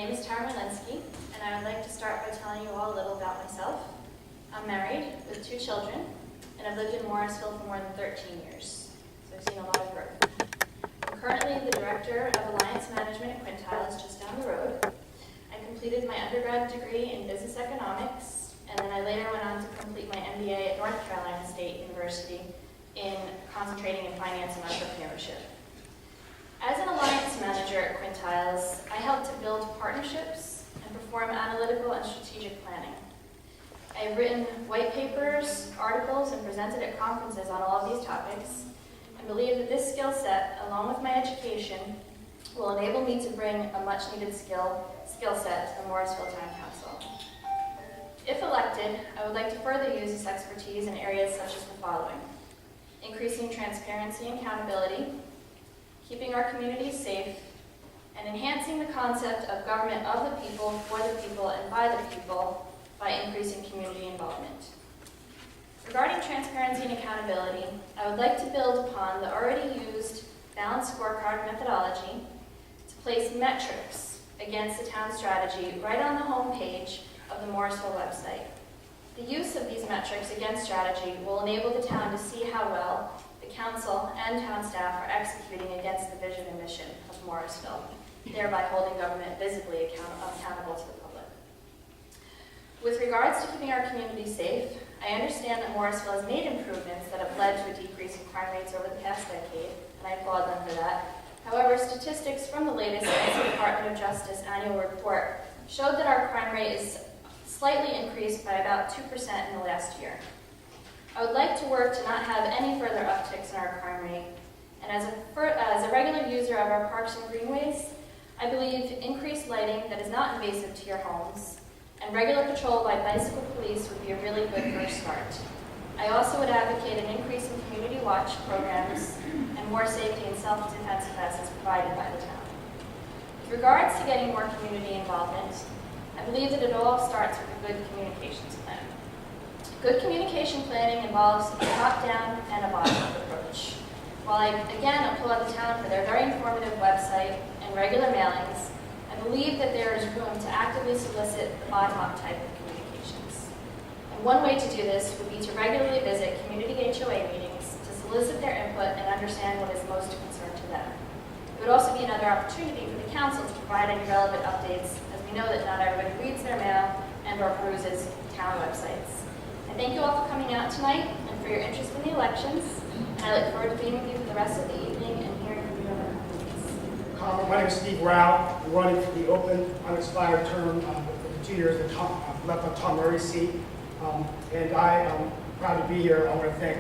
name is Tara Malinsky, and I would like to start by telling you all a little about myself. I'm married with 2 children, and I've lived in Morrisville for more than 13 years, so I've seen a lot of growth. I'm currently the Director of Alliance Management at Quintiles, just down the road. I completed my undergrad degree in business economics, and then I later went on to complete my MBA at North Carolina State University in concentrating in finance and entrepreneurship. As an alliance manager at Quintiles, I help to build partnerships and perform analytical and strategic planning. I've written white papers, articles, and presented at conferences on all of these topics, and believe that this skill set, along with my education, will enable me to bring a much-needed skill set to the Morrisville Town Council. If elected, I would like to further use this expertise in areas such as the following: increasing transparency and accountability, keeping our communities safe, and enhancing the concept of government of the people, for the people, and by the people by increasing community involvement. Regarding transparency and accountability, I would like to build upon the already used balanced scorecard methodology to place metrics against the town strategy right on the home page of the Morrisville website. The use of these metrics against strategy will enable the town to see how well the council and town staff are executing against the vision and mission of Morrisville, thereby holding government visibly accountable to the public. With regards to keeping our community safe, I understand that Morrisville has made improvements that have led to a decrease in crime rates over the past decade, and I applaud them for that. However, statistics from the latest NC Department of Justice annual report showed that our crime rate is slightly increased by about 2% in the last year. I would like to work to not have any further upticks in our crime rate, and as a regular user of our parks and greenways, I believe increased lighting that is not invasive to your homes and regular patrol by bicycle police would be a really good first start. I also would advocate an increase in community watch programs and more safety and self-defense classes provided by the town. With regards to getting more community involvement, I believe that it all starts with a good communications plan. Good communication planning involves a top-down and a bottom-up approach. While I again applaud the town for their very informative website and regular mailings, I believe that there is room to actively solicit the bottom-up type of communications. And one way to do this would be to regularly visit community HOA meetings to solicit their input and understand what is most of concern to them. It would also be another opportunity for the council to provide any relevant updates, as we know that not everybody reads their mail and or peruses town websites. I thank you all for coming out tonight and for your interest in the elections, and I look forward to being with you for the rest of the evening and hearing from you over the My name is Steve Rao. I'm running for the open, unexpired term for the 2 years that left on Tom Murray's seat. And I am proud to be here. I want to thank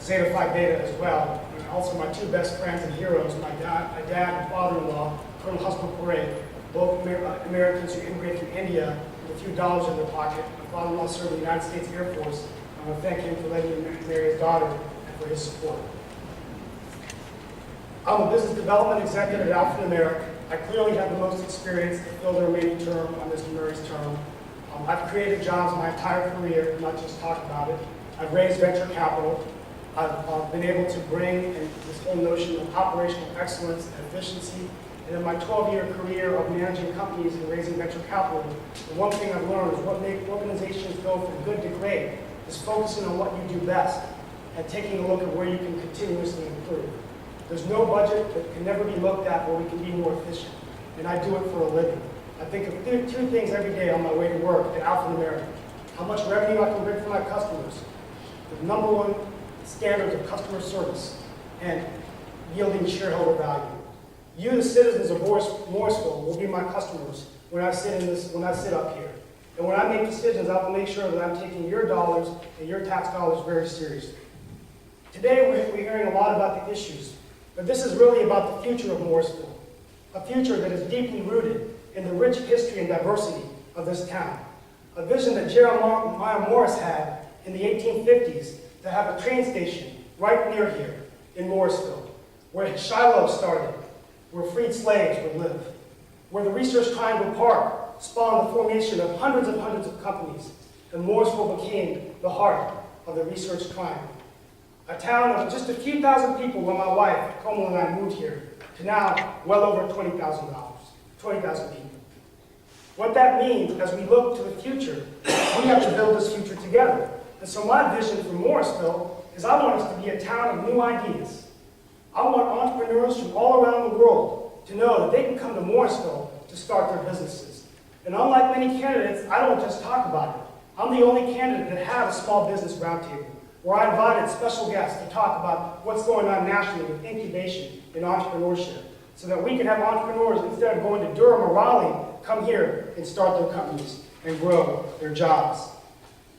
Zeta Phi Beta as well. And also my 2 best friends and heroes, my dad and father-in-law, Colonel Husband Parade, both Americans who immigrated from India with a few dollars in their pocket. My father-in-law served in the United States Air Force. I want to thank him for letting me marry his daughter and for his support. I'm a business development executive at Alpha America. I clearly have the most experience to fill the remaining term on Mr. Murray's term. I've created jobs my entire career, not just talk about it. I've raised venture capital. I've been able to bring in this whole notion of operational excellence and efficiency. And in my 12-year career of managing companies and raising venture capital, the one thing I've learned is what makes organizations go from good to great is focusing on what you do best and taking a look at where you can continuously improve. There's no budget that can never be looked at where we can be more efficient, and I do it for a living. I think of 2 things every day on my way to work at Alpha America: how much revenue I can bring for my customers, the #1 standards of customer service, and yielding shareholder value. You, the citizens of Morrisville, will be my customers when I sit up here. And when I make decisions, I will make sure that I'm taking your dollars and your tax dollars very seriously. Today, we're hearing a lot about the issues, but this is really about the future of Morrisville, a future that is deeply rooted in the rich history and diversity of this town, a vision that Jeremiah Morris had in the 1850s to have a train station right near here in Morrisville, where Shiloh started, where freed slaves would live, where the Research Triangle Park spawned the formation of hundreds of companies, and Morrisville became the heart of the Research Triangle. A town of just a few thousand people when my wife, Como, and I moved here, to now well over 20,000 people. What that means, as we look to the future, we have to build this future together. And so my vision for Morrisville is I want us to be a town of new ideas. I want entrepreneurs from all around the world to know that they can come to Morrisville to start their businesses. And unlike many candidates, I don't just talk about it. I'm the only candidate that had a small business roundtable, where I invited special guests to talk about what's going on nationally with incubation and entrepreneurship, so that we can have entrepreneurs, instead of going to Durham or Raleigh, come here and start their companies and grow their jobs.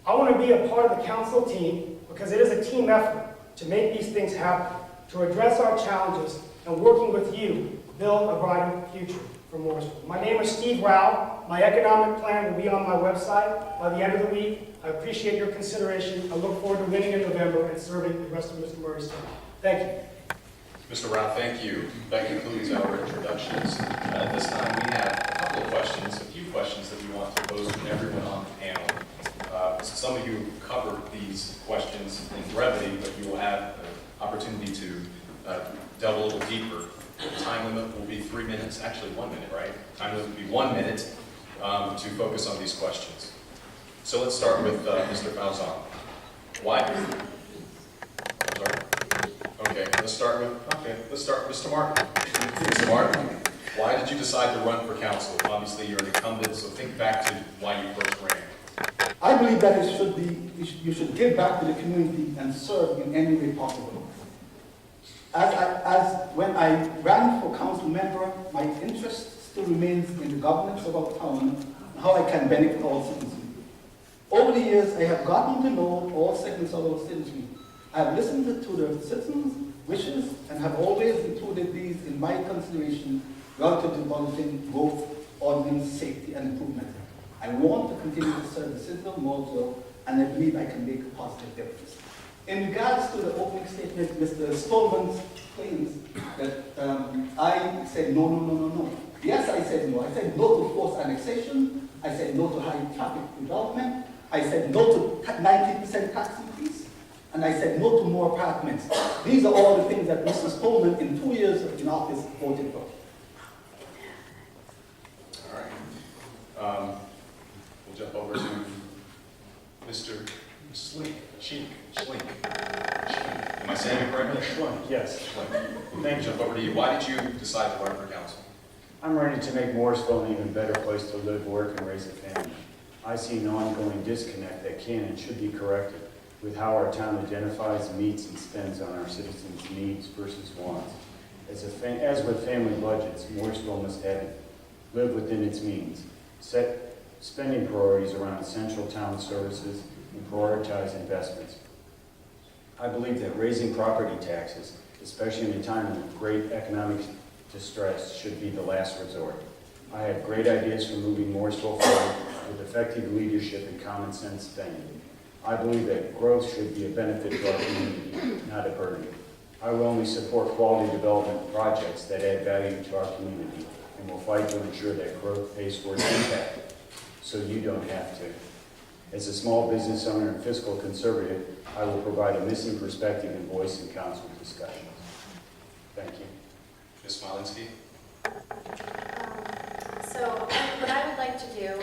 I want to be a part of the council team because it is a team effort to make these things happen, to address our challenges, and working with you, build a brighter future for Morrisville. My name is Steve Rao. My economic plan will be on my website by the end of the week. I appreciate your consideration. I look forward to winning in November and serving the rest of Mr. Murray's term. Thank you. Mr. Rao, thank you. That concludes our introductions. At this time, we have a couple of questions, a few questions that we want to pose to everyone on the panel. Some of you covered these questions in brevity, but you will have an opportunity to delve a little deeper. The time limit will be 3 minutes, actually 1 minute, right? Time limit will be 1 minute to focus on these questions. So let's start with Mr. Falzon. Why? I'm sorry. Okay, let's start with Mr. Martin. Mr. Martin, why did you decide to run for council? Obviously, you're an incumbent, so think back to why you first ran. I believe that you should give back to the community and serve in any way possible. When I ran for council member, my interest still remains in the governance of our town and how I can benefit all citizens. Over the years, I have gotten to know all segments of our citizenry. I have listened to the citizens' wishes and have always included these in my consideration relative to balancing growth, ordinance, safety, and improvement. I want to continue to serve the citizens of Morrisville, and I believe I can make a positive difference. In regards to the opening statement, Mr. Stallman's claims that I said no. Yes, I said no. I said no to forced annexation. I said no to high traffic development. I said no to 90% tax increase. And I said no to more apartments. These are all the things that Mr. Stallman, in 2 years in office, voted for. All right. We'll jump over to Mr. Schlink. Am I saying it correctly? Schlink, yes. Schlink. Thank you. Jump over to you. Why did you decide to run for council? I'm ready to make Morrisville an even better place to live, work, and raise a family. I see an ongoing disconnect that can and should be corrected with how our town identifies, meets, and spends on our citizens' needs versus wants. As with family budgets, Morrisville must live within its means, set spending priorities around essential town services, and prioritize investments. I believe that raising property taxes, especially in a time of great economic distress, should be the last resort. I have great ideas for moving Morrisville forward with effective leadership and common sense spending. I believe that growth should be a benefit to our community, not a burden. I will only support quality development projects that add value to our community and will fight to ensure that growth pays for its impact, so you don't have to. As a small business owner and fiscal conservative, I will provide a missing perspective and voice in council discussions. Thank you. Ms. Smolinski? So what I would like to do,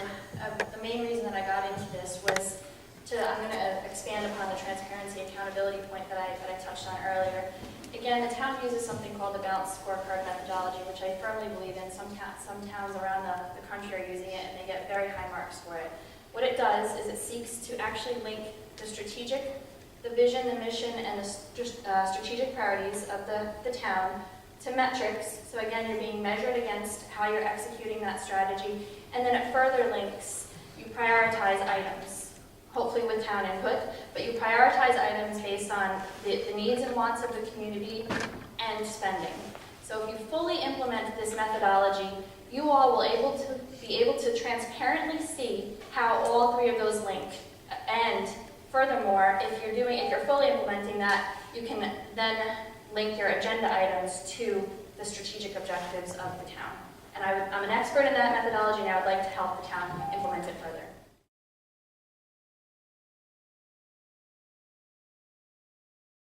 the main reason that I got into this was I'm going to expand upon the transparency and accountability point that I touched on earlier. Again, the town uses something called the balanced scorecard methodology, which I firmly believe in. Some towns around the country are using it, and they get very high marks for it. What it does is it seeks to actually link the vision, the mission, and the strategic priorities of the town to metrics. So again, you're being measured against how you're executing that strategy, and then it further links, you prioritize items, hopefully with town input, but you prioritize items based on the needs and wants of the community and spending. So if you fully implement this methodology, you all will be able to transparently see how all three of those link. And furthermore, if you're fully implementing that, you can then link your agenda items to the strategic objectives of the town. And I'm an expert in that methodology, and I would like to help the town implement it further.